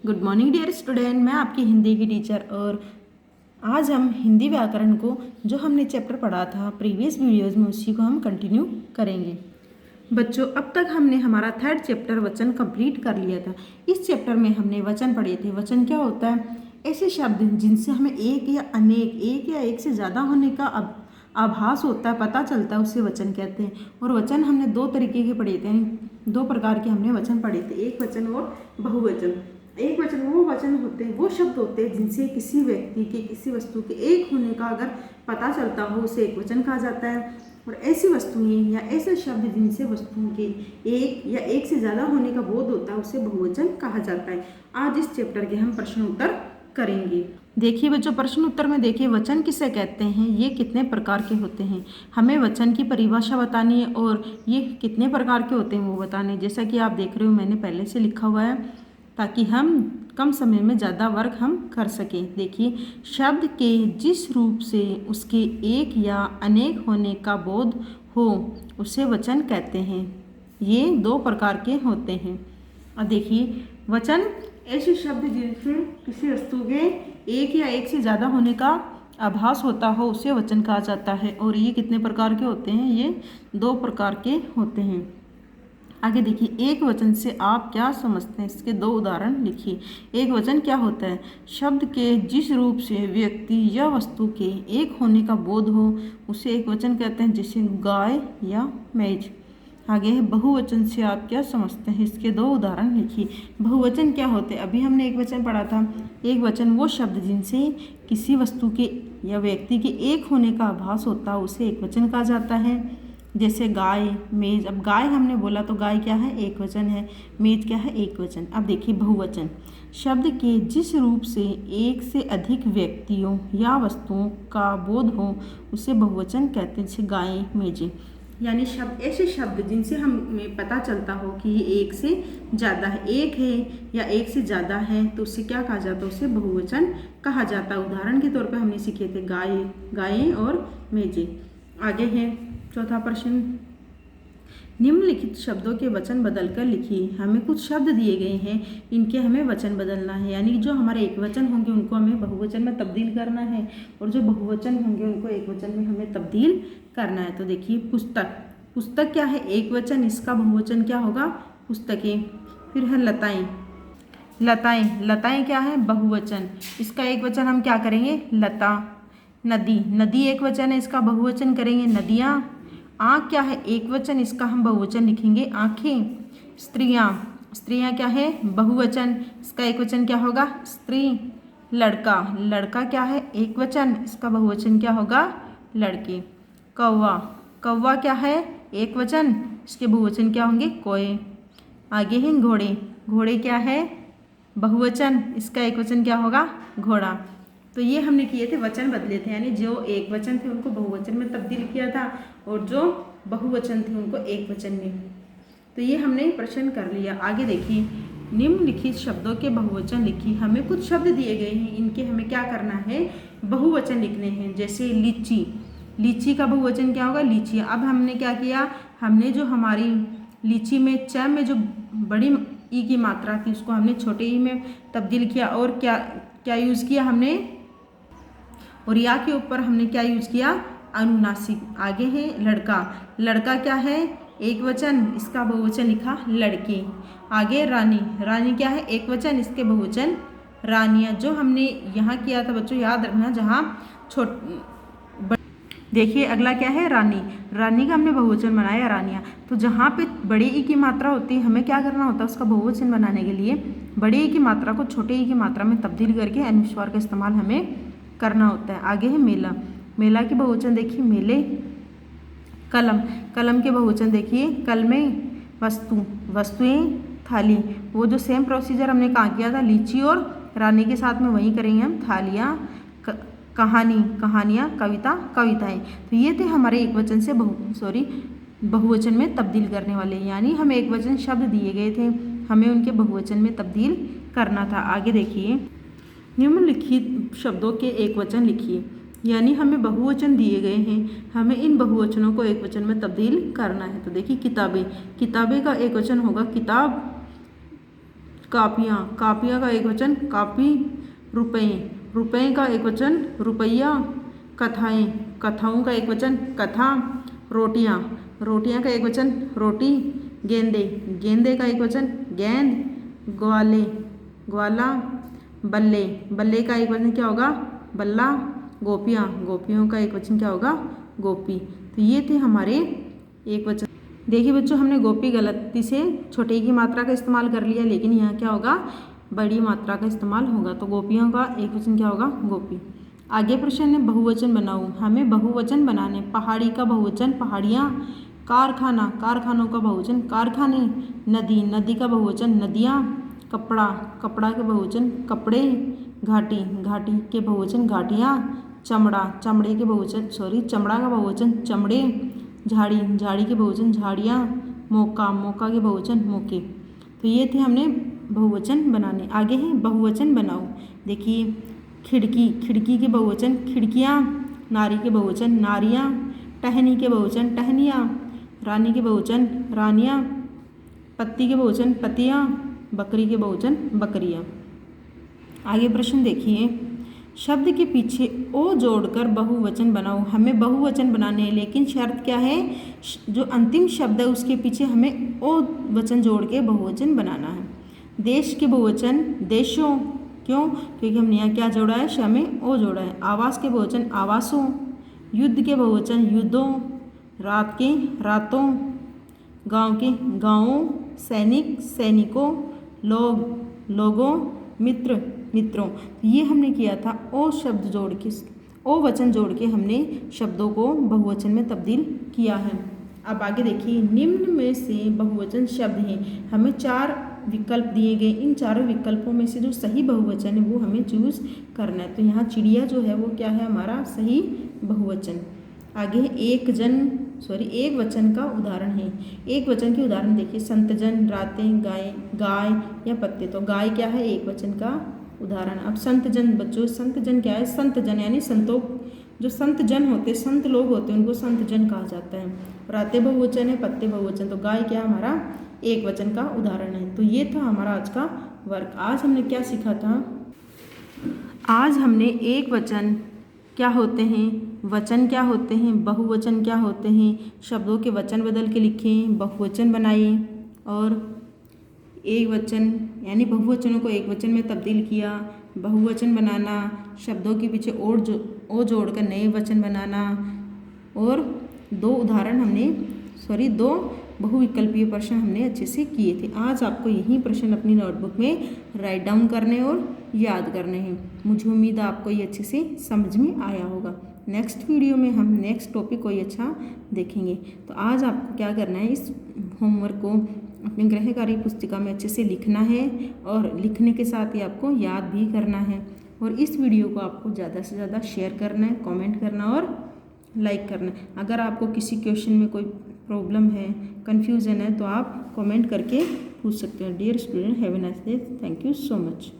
Good morning dear student, मैं आपकी हिंदी की टीचर। और आज हम हिंदी व्याकरण को जो हमने चैप्टर पढ़ा था प्रीवियस वीडियोस में उसी को हम कंटिन्यू करेंगे। बच्चों, अब तक हमने हमारा थर्ड चैप्टर वचन कंप्लीट कर लिया था। इस चैप्टर में हमने वचन पढ़े थे। वचन क्या होता है? ऐसे शब्द जिनसे हमें एक या अनेक, एक या एक से ज़्यादा होने का आभास होता है, पता चलता है, उसे वचन कहते हैं। और वचन हमने दो तरीके के पढ़े थे, यानी दो प्रकार के हमने वचन पढ़े थे, एक वचन और बहुवचन। एक वचन वो वचन होते हैं, वो शब्द होते हैं जिनसे किसी व्यक्ति के, किसी वस्तु के एक होने का अगर पता चलता हो उसे एक वचन कहा जाता है। और ऐसी वस्तुएं या ऐसे शब्द जिनसे वस्तुओं के एक या एक से ज़्यादा होने का बोध होता है उसे बहुवचन कहा जाता है। आज इस चैप्टर के हम प्रश्न उत्तर करेंगे। देखिए बच्चों, प्रश्न उत्तर में देखिए वचन किसे कहते हैं, ये कितने प्रकार के होते हैं, हमें वचन की परिभाषा बतानी है और ये कितने प्रकार के होते हैं वो बताने। जैसा कि आप देख रहे हो मैंने पहले से लिखा हुआ है ताकि हम कम समय में ज़्यादा वर्क हम कर सकें। देखिए, शब्द के जिस रूप से उसके एक या अनेक होने का बोध हो उसे वचन कहते हैं। ये दो प्रकार के होते हैं। और देखिए, वचन ऐसे शब्द जिनसे किसी वस्तु के एक या एक से ज़्यादा होने का आभास होता हो उसे वचन कहा जाता है। और ये कितने प्रकार के होते हैं? ये दो प्रकार के होते हैं। आगे देखिए, एक वचन से आप क्या समझते हैं, इसके दो उदाहरण लिखिए। एक वचन क्या होता है? शब्द के जिस रूप से व्यक्ति या वस्तु के एक होने का बोध हो उसे एक वचन कहते हैं, जैसे गाय या मेज। आगे है बहुवचन से आप क्या समझते हैं, इसके दो उदाहरण लिखिए। बहुवचन क्या होते हैं? अभी हमने एक वचन पढ़ा था। एक वचन वो शब्द जिनसे किसी वस्तु के या व्यक्ति के एक होने का आभास होता है उसे एक वचन कहा जाता है, जैसे गाय, मेज। अब गाय हमने बोला तो गाय क्या है? एक वचन है। मेज क्या है? एक वचन। अब देखिए बहुवचन, शब्द के जिस रूप से एक से अधिक व्यक्तियों या वस्तुओं का बोध हो उसे बहुवचन कहते हैं, जैसे गाय, मेजें। यानी शब्द, ऐसे शब्द जिनसे हमें पता चलता हो कि ये एक से ज़्यादा है, एक है या एक से ज़्यादा है, तो उसे क्या कहा जाता है? उसे बहुवचन कहा जाता है। उदाहरण के तौर पर हमने सीखे थे गाय, गायें और मेजें। आगे है चौथा प्रश्न, निम्नलिखित शब्दों के वचन बदलकर लिखिए। हमें कुछ शब्द दिए गए हैं, इनके हमें वचन बदलना है, यानी जो हमारे एक वचन होंगे उनको हमें बहुवचन में तब्दील करना है और जो बहुवचन होंगे उनको एक वचन में हमें तब्दील करना है। तो देखिए, पुस्तक, पुस्तक क्या है? एक वचन, इसका बहुवचन क्या होगा? पुस्तकें। फिर है लताएं, लताएं, लताएं क्या है? बहुवचन, इसका एक वचन हम क्या करेंगे? लता। नदी, नदी एक वचन है, इसका बहुवचन करेंगे नदियाँ। आँख क्या है? एक वचन, इसका हम बहुवचन लिखेंगे आँखें। स्त्रियाँ, स्त्रियाँ क्या है? बहुवचन, इसका एक वचन क्या होगा? स्त्री। लड़का, लड़का क्या है? एक वचन, इसका बहुवचन क्या होगा? लड़के। कौवा, कौवा क्या है? एक वचन, इसके बहुवचन क्या होंगे? कोए। आगे हैं घोड़े, घोड़े क्या है? बहुवचन, इसका एक वचन क्या होगा? घोड़ा। तो ये हमने किए थे, वचन बदले थे, यानी जो एक वचन थे उनको बहुवचन में तब्दील किया था और जो बहुवचन थे उनको एक वचन में। तो ये हमने प्रश्न कर लिया। आगे देखिए, निम्नलिखित शब्दों के बहुवचन लिखिए। हमें कुछ शब्द दिए गए हैं, इनके हमें क्या करना है? बहुवचन लिखने हैं। जैसे लीची, लीची का बहुवचन क्या होगा? लीचियाँ। अब हमने क्या किया? हमने जो हमारी लीची में च में जो बड़ी ई की मात्रा थी उसको हमने छोटे ई में तब्दील किया और क्या क्या यूज़ किया हमने? और या के ऊपर हमने क्या यूज किया? अनुनासिक। आगे है लड़का, लड़का क्या है? एक वचन, इसका बहुवचन लिखा लड़के। आगे रानी, रानी क्या है? एक वचन, इसके बहुवचन रानियाँ। जो हमने यहाँ किया था बच्चों याद रखना, जहाँ देखिए अगला क्या है? रानी, रानी का हमने बहुवचन बनाया रानियाँ। तो जहाँ पे बड़े ई की मात्रा होती है हमें क्या करना होता है? उसका बहुवचन बनाने के लिए बड़े ई की मात्रा को छोटे ई की मात्रा में तब्दील करके अनुस्वार का इस्तेमाल हमें करना होता है। आगे है मेला, मेला के बहुवचन देखिए मेले। कलम, कलम के बहुवचन देखिए कलमें। वस्तु, वस्तुएं। थाली, वो जो सेम प्रोसीजर हमने कहाँ किया था? लीची और रानी के साथ में वहीं करेंगे हम। थालियाँ। कहानी, कहानियाँ। कविता, कविताएं। तो ये थे हमारे एक वचन से बहुवचन में तब्दील करने वाले, यानी हमें एक वचन शब्द दिए गए थे, हमें उनके बहुवचन में तब्दील करना था। आगे देखिए, निम्नलिखित शब्दों के एक वचन लिखिए। यानी हमें बहुवचन दिए गए हैं, हमें इन बहुवचनों को एक वचन में तब्दील करना है। तो देखिए किताबें, किताबें का एक वचन होगा किताब। कापियाँ, कापियाँ का एक वचन कापी। रुपए, रुपए का एक वचन रुपया। कथाएँ, कथाओं का एक वचन कथा। रोटियाँ, रोटियाँ का एक वचन रोटी। गेंदे, गेंदे का एक वचन गेंद। ग्वाले, ग्वाला। बल्ले, बल्ले का एक वचन क्या होगा बल्ला। गोपियाँ, गोपियों का एक वचन क्या होगा गोपी। तो ये थे हमारे एक वचन। देखिए बच्चों, हमने गोपी गलती से छोटे की मात्रा का इस्तेमाल कर लिया, लेकिन यहाँ क्या होगा बड़ी मात्रा का इस्तेमाल होगा। तो गोपियों का एक वचन क्या होगा गोपी। आगे प्रश्न है बहुवचन बनाओ। हमें बहुवचन बनाने। पहाड़ी का बहुवचन पहाड़ियाँ। कारखाना, कारखानों का बहुवचन कारखाने। नदी, नदी का बहुवचन नदियाँ। कपड़ा, कपड़ा के बहुवचन कपड़े। घाटी, घाटी के बहुवचन घाटियाँ। चमड़ा, चमड़े के बहुवचन चमड़ा का बहुवचन चमड़े। झाड़ी, झाड़ी के बहुवचन झाड़ियाँ। मौका, मौका के बहुवचन मौके। तो ये थे हमने बहुवचन बनाने। आगे है बहुवचन बनाओ। देखिए खिड़की, खिड़की के बहुवचन खिड़कियाँ। नारी के बहुवचन नारियाँ। टहनी के बहुवचन टहनियाँ। रानी के बहुवचन रानियाँ। पत्ती के बहुवचन पत्तियाँ। बकरी के बहुवचन बकरियाँ। आगे प्रश्न देखिए, शब्द के पीछे ओ जोड़कर बहुवचन बनाओ। हमें बहुवचन बनाने हैं, लेकिन शर्त क्या है जो अंतिम शब्द है उसके पीछे हमें ओ वचन जोड़ के बहुवचन बनाना है। देश के बहुवचन देशों। क्यों? क्योंकि हमने यहाँ क्या जोड़ा है श में ओ जोड़ा है। आवास के बहुवचन आवासों। युद्ध के बहुवचन युद्धों। रात के रातों। गांव के गांवों। सैनिक सैनिकों। लोग लोगों। मित्र मित्रों। ये हमने किया था ओ शब्द जोड़ के ओ वचन जोड़ के हमने शब्दों को बहुवचन में तब्दील किया है। अब आगे देखिए, निम्न में से बहुवचन शब्द हैं। हमें 4 विकल्प दिए गए, इन चारों विकल्पों में से जो सही बहुवचन है वो हमें चूज करना है। तो यहाँ चिड़िया जो है वो क्या है हमारा सही बहुवचन। आगे एक वचन का उदाहरण है। एक वचन के उदाहरण देखिए, संतजन, रातें, गाय, गाय या पत्ते। तो गाय क्या है एक वचन का उदाहरण। अब संतजन बच्चों, संतजन क्या है संतजन यानी संतों, जो संत जन होते संत लोग होते हैं उनको संतजन कहा जाता है। रातें बहुवचन है, पत्ते बहुवचन। तो गाय क्या हमारा एक वचन का उदाहरण है। तो ये था हमारा आज का वर्क। आज हमने क्या सीखा था, आज हमने एक वचन क्या होते हैं, वचन क्या होते हैं, बहुवचन क्या होते हैं, शब्दों के वचन बदल के लिखें, बहुवचन बनाइए और एक वचन यानी बहुवचनों को एक वचन में तब्दील किया। बहुवचन बनाना, शब्दों के पीछे ओ जोड़कर नए वचन बनाना और 2 बहुविकल्पीय प्रश्न हमने अच्छे से किए थे। आज आपको यही प्रश्न अपनी नोटबुक में राइट डाउन करने और याद करने हैं। मुझे उम्मीद है आपको ये अच्छे से समझ में आया होगा। नेक्स्ट वीडियो में हम नेक्स्ट टॉपिक कोई अच्छा देखेंगे। तो आज आपको क्या करना है, इस होमवर्क को अपनी गृह कार्य पुस्तिका में अच्छे से लिखना है और लिखने के साथ ही आपको याद भी करना है। और इस वीडियो को आपको ज़्यादा से ज़्यादा शेयर करना है, कमेंट करना और लाइक करना है। अगर आपको किसी क्वेश्चन में कोई प्रॉब्लम है, कन्फ्यूज़न है तो आप कमेंट करके पूछ सकते हैं। Dear student, have a nice day. Thank you so much.